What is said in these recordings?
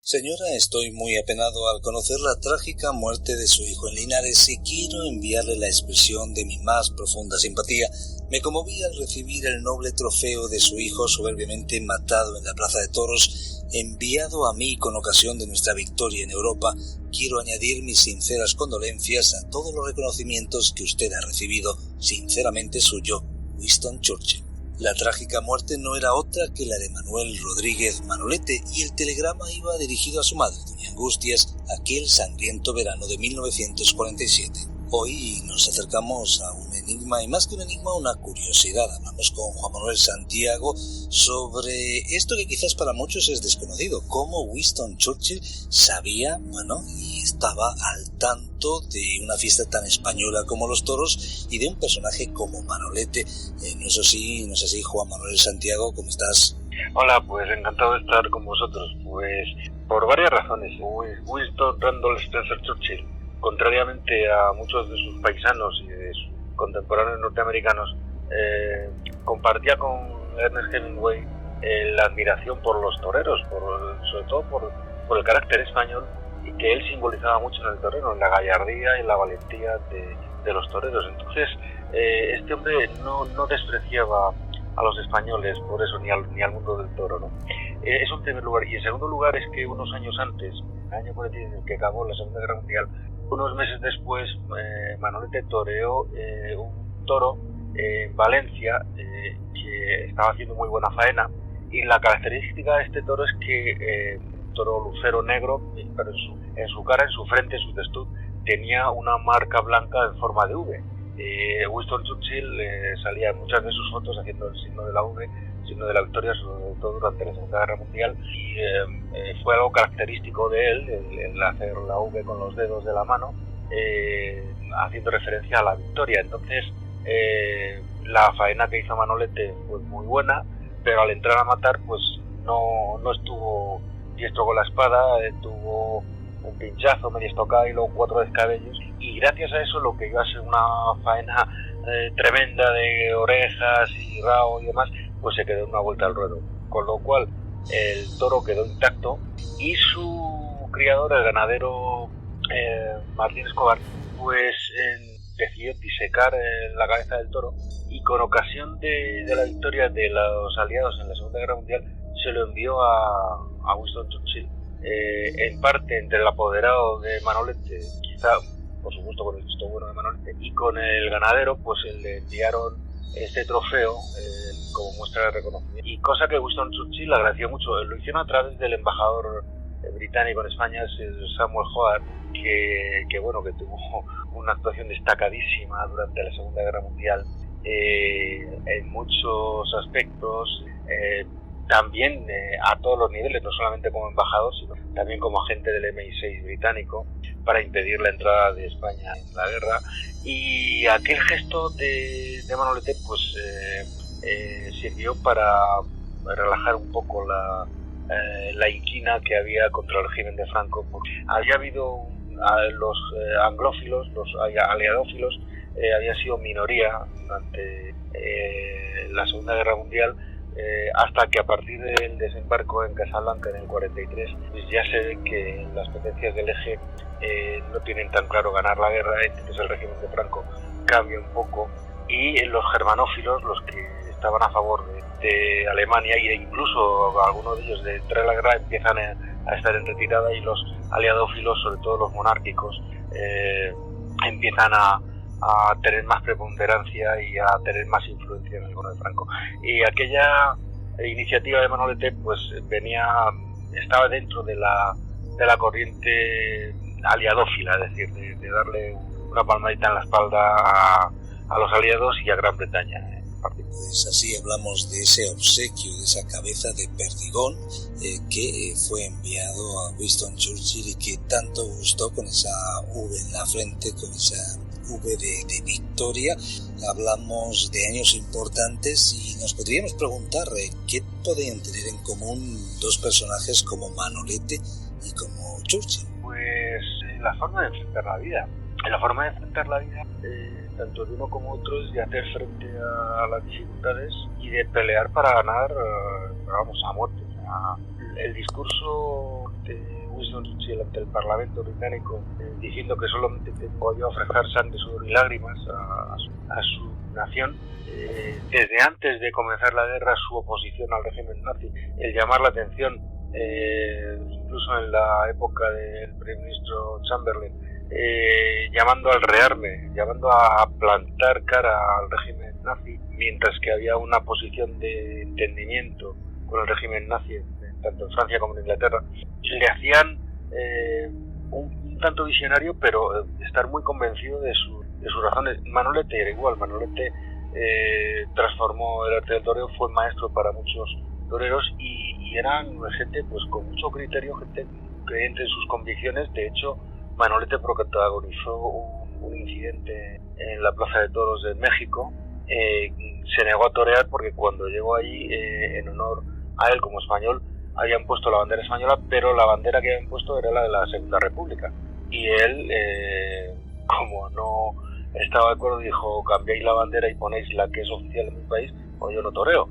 Señora, estoy muy apenado al conocer la trágica muerte de su hijo en Linares y quiero enviarle la expresión de mi más profunda simpatía. Me conmoví al recibir el noble trofeo de su hijo soberbiamente matado en la Plaza de Toros, enviado a mí con ocasión de nuestra victoria en Europa. Quiero añadir mis sinceras condolencias a todos los reconocimientos que usted ha recibido. Sinceramente suyo, Winston Churchill. La trágica muerte no era otra que la de Manuel Rodríguez Manolete, y el telegrama iba dirigido a su madre, doña Angustias, aquel sangriento verano de 1947. Hoy nos acercamos a un enigma, y más que un enigma, una curiosidad. Hablamos con Juan Manuel Santiago sobre esto que quizás para muchos es desconocido, cómo Winston Churchill sabía, y estaba al tanto de una fiesta tan española como los toros y de un personaje como Manolete. No es así, Juan Manuel Santiago, ¿cómo estás? Hola, pues encantado de estar con vosotros. Pues por varias razones. Winston Randolph Spencer Churchill, contrariamente a muchos de sus paisanos y de sus contemporáneos norteamericanos, compartía con Ernest Hemingway la admiración por los toreros, sobre todo por el carácter español, y que él simbolizaba mucho en el torero, en la gallardía y la valentía de los toreros. Entonces, este hombre no despreciaba a los españoles por eso, ni al mundo del toro, ¿no? Eso en primer lugar. Y en segundo lugar es que unos años antes, el año 40 en el que acabó la Segunda Guerra Mundial, unos meses después, Manolete toreó un toro en Valencia que estaba haciendo muy buena faena, y la característica de este toro es que toro lucero negro, pero en su cara, en su frente, en su testuz, tenía una marca blanca en forma de V. Winston Churchill salía en muchas de sus fotos haciendo el signo de la V, signo de la victoria, sobre todo durante la Segunda Guerra Mundial, y fue algo característico de él, el hacer la V con los dedos de la mano, haciendo referencia a la victoria. Entonces, la faena que hizo Manolete fue muy buena, pero al entrar a matar, pues no estuvo diestro con la espada, tuvo un pinchazo, media estocada y luego 4 descabellos, y gracias a eso lo que iba a ser una faena tremenda de orejas y rabo y demás, pues se quedó en una vuelta al ruedo, con lo cual el toro quedó intacto, y su criador, el ganadero Martín Escobar, pues decidió disecar la cabeza del toro, y con ocasión de la victoria de los aliados en la Segunda Guerra Mundial se lo envió a Winston Churchill, en parte entre el apoderado de Manolete, quizá por supuesto con el visto bueno de Manolete, y con el ganadero, pues le enviaron este trofeo como muestra de reconocimiento, y cosa que Winston Churchill agradeció mucho. Lo hicieron a través del embajador británico en España, Samuel Hoare, que tuvo una actuación destacadísima durante la Segunda Guerra Mundial en muchos aspectos, también a todos los niveles, no solamente como embajador, sino también como agente del MI6 británico para impedir la entrada de España en la guerra. Y aquel gesto de Manolete pues sirvió para relajar un poco la inquina que había contra el régimen de Franco, porque había habido los anglófilos, los aliadófilos, habían sido minoría durante la Segunda Guerra Mundial, hasta que a partir del desembarco en Casablanca en el 43, pues ya se ve que las potencias del eje no tienen tan claro ganar la guerra. Entonces el régimen de Franco cambia un poco, y los germanófilos, los que estaban a favor de Alemania, e incluso algunos de ellos de entrar a la guerra, empiezan a estar en retirada, y los aliadófilos, sobre todo los monárquicos, empiezan a tener más preponderancia y a tener más influencia en el gobierno de Franco. Y aquella iniciativa de Manolete pues estaba dentro de la corriente aliadófila, es decir, de darle una palmadita en la espalda a los aliados y a Gran Bretaña en particular. Pues así hablamos de ese obsequio, de esa cabeza de perdigón que fue enviado a Winston Churchill, y que tanto gustó, con esa V en la frente, con esa V de victoria. Hablamos de años importantes, y nos podríamos preguntar qué podían tener en común dos personajes como Manolete y como Churchill. Pues la forma de enfrentar la vida. La forma de enfrentar la vida, tanto de uno como otro, es de hacer frente a las dificultades y de pelear para ganar, a muerte. El discurso de Winston Churchill ante el Parlamento británico, diciendo que solamente podía ofrecer sangre, sudor y lágrimas a su nación, desde antes de comenzar la guerra, su oposición al régimen nazi, el llamar la atención, incluso en la época del primer ministro Chamberlain, llamando al rearme, llamando a plantar cara al régimen nazi, mientras que había una posición de entendimiento con el régimen nazi, tanto en Francia como en Inglaterra, le hacían un tanto visionario, pero estar muy convencido de sus razones. Manolete era igual. Manolete transformó el arte del toreo, fue maestro para muchos toreros y eran gente pues con mucho criterio, gente creyente en sus convicciones. De hecho, Manolete protagonizó un incidente en la Plaza de Toros de México. Se negó a torear porque cuando llegó allí, en honor a él como español, habían puesto la bandera española, pero la bandera que habían puesto era la de la Segunda República. Y él, como no estaba de acuerdo, dijo: cambiáis la bandera y ponéis la que es oficial en mi país, o yo no toreo.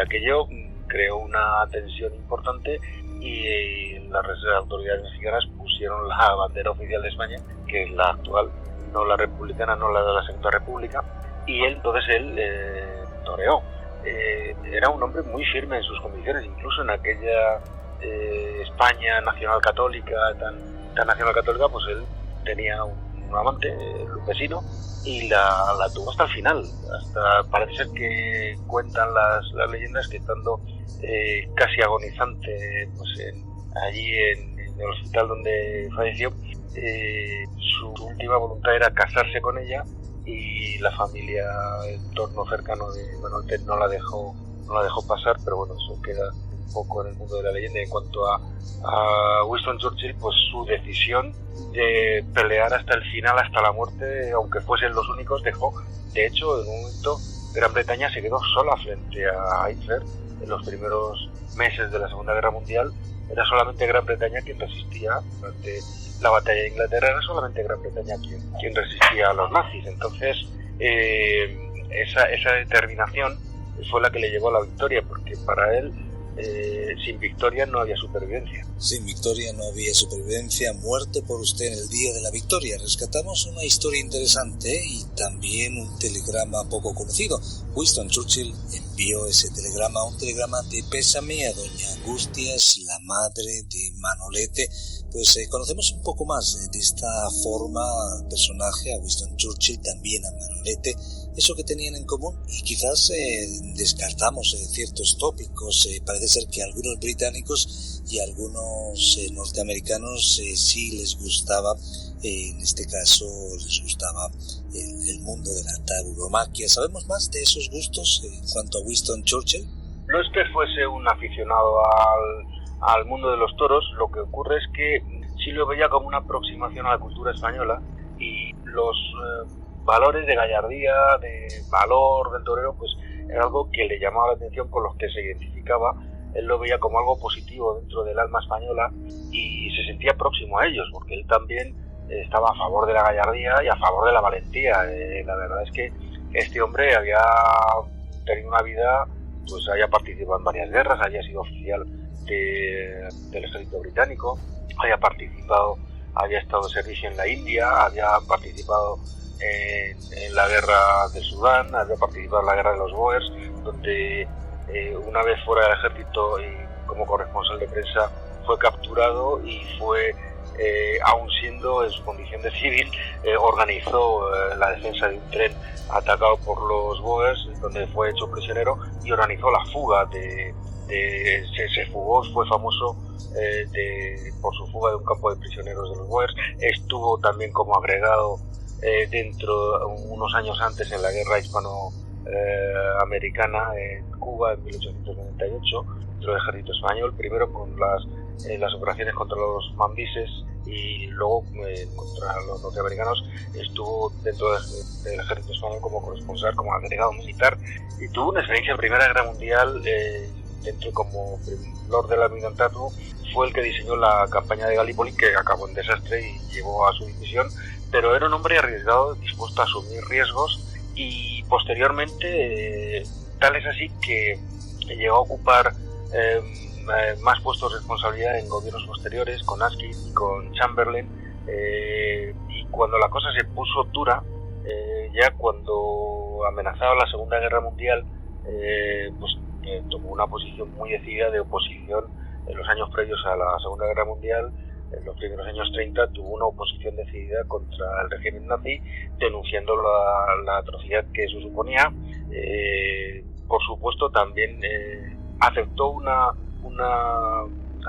Aquello creó una tensión importante y las autoridades mexicanas pusieron la bandera oficial de España, que es la actual, no la republicana, no la de la Segunda República, y entonces él toreó. Era un hombre muy firme en sus convicciones, incluso en aquella España nacional católica, tan nacional católica, pues él tenía un amante, Lumpesino, y la tuvo hasta el final. Hasta parece ser que cuentan las leyendas que estando casi agonizante pues allí en el hospital donde falleció, su última voluntad era casarse con ella, y la familia, el entorno cercano de Manolete no la dejó pasar, pero bueno, eso queda un poco en el mundo de la leyenda. En cuanto a Winston Churchill, pues su decisión de pelear hasta el final, hasta la muerte, aunque fuesen los únicos, dejó. De hecho, en un momento Gran Bretaña se quedó sola frente a Hitler. En los primeros meses de la Segunda Guerra Mundial era solamente Gran Bretaña quien resistía durante la batalla de Inglaterra, era solamente Gran Bretaña quien resistía a los nazis. Entonces, esa determinación fue la que le llevó a la victoria, porque para él, sin victoria no había supervivencia. Sin victoria no había supervivencia. Muerte por usted en el día de la victoria. Rescatamos una historia interesante y también un telegrama poco conocido. Winston Churchill envió ese telegrama, un telegrama de pésame a doña Angustias, la madre de Manolete. Pues conocemos un poco más de esta forma al personaje, a Winston Churchill, también a Manolete, eso que tenían en común, y quizás descartamos ciertos tópicos. Parece ser que algunos británicos y algunos norteamericanos sí les gustaba, en este caso les gustaba el mundo de la tauromaquia. ¿Sabemos más de esos gustos en cuanto a Winston Churchill? No es que fuese un aficionado al mundo de los toros. Lo que ocurre es que sí lo veía como una aproximación a la cultura española, y los valores de gallardía, de valor del torero, pues era algo que le llamaba la atención, con los que se identificaba. Él lo veía como algo positivo dentro del alma española y se sentía próximo a ellos, porque él también estaba a favor de la gallardía y a favor de la valentía. La verdad es que este hombre había tenido una vida, pues había participado en varias guerras, había sido oficial del ejército británico, había estado de servicio en la India, había participado en la guerra de Sudán, había participado en la guerra de los Boers, donde una vez fuera del ejército y como corresponsal de prensa fue capturado y fue, aún siendo en su condición de civil, organizó la defensa de un tren atacado por los Boers, donde fue hecho prisionero, y organizó la fuga se fugó, fue famoso por su fuga de un campo de prisioneros de los Boers. Estuvo también como agregado dentro, unos años antes, en la guerra hispano-americana en Cuba en 1898, dentro del ejército español, primero con las operaciones contra los mambises y luego contra los norteamericanos. Estuvo dentro del ejército español como corresponsal, como agregado militar, y tuvo una experiencia en Primera Guerra Mundial. Dentro como Lord del Almirantazgo, fue el que diseñó la campaña de Galípoli, que acabó en desastre y llevó a su dimisión, pero era un hombre arriesgado, dispuesto a asumir riesgos, y posteriormente tal es así que llegó a ocupar más puestos de responsabilidad en gobiernos posteriores, con Asquith y con Chamberlain, y cuando la cosa se puso dura, ya cuando amenazaba la Segunda Guerra Mundial, tomó una posición muy decidida de oposición en los años previos a la Segunda Guerra Mundial. En los primeros años 30 tuvo una oposición decidida contra el régimen nazi, denunciando la atrocidad que eso suponía. Por supuesto, también aceptó una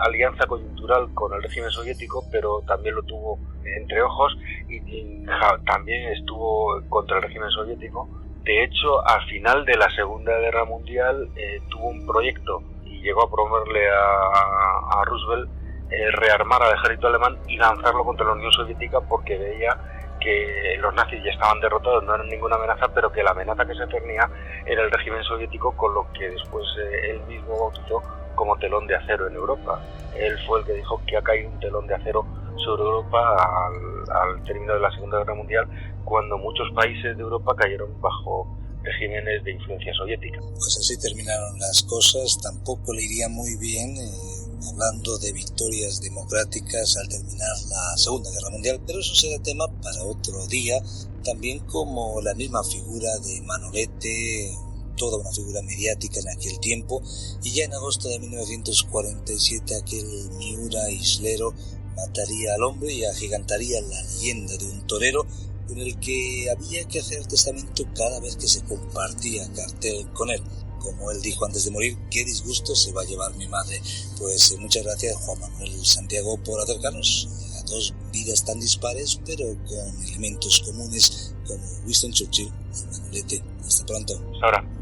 alianza coyuntural con el régimen soviético, pero también lo tuvo entre ojos y también estuvo contra el régimen soviético. De hecho, al final de la Segunda Guerra Mundial tuvo un proyecto y llegó a proponerle a Roosevelt rearmar al ejército alemán y lanzarlo contra la Unión Soviética, porque veía que los nazis ya estaban derrotados, no eran ninguna amenaza, pero que la amenaza que se cernía era el régimen soviético, con lo que después él mismo bautizó como telón de acero en Europa. Él fue el que dijo que ha caído un telón de acero sobre Europa al término de la Segunda Guerra Mundial, cuando muchos países de Europa cayeron bajo regímenes de influencia soviética. Pues así terminaron las cosas. Tampoco le iría muy bien hablando de victorias democráticas al terminar la Segunda Guerra Mundial, pero eso será tema para otro día, también como la misma figura de Manolete, toda una figura mediática en aquel tiempo, y ya en agosto de 1947 aquel Miura islero mataría al hombre y agigantaría la leyenda de un torero con el que había que hacer testamento cada vez que se compartía cartel con él. Como él dijo antes de morir, qué disgusto se va a llevar mi madre. Pues muchas gracias, Juan Manuel Santiago, por acercarnos a dos vidas tan dispares, pero con elementos comunes como Winston Churchill y Manolete. Hasta pronto. Hasta ahora.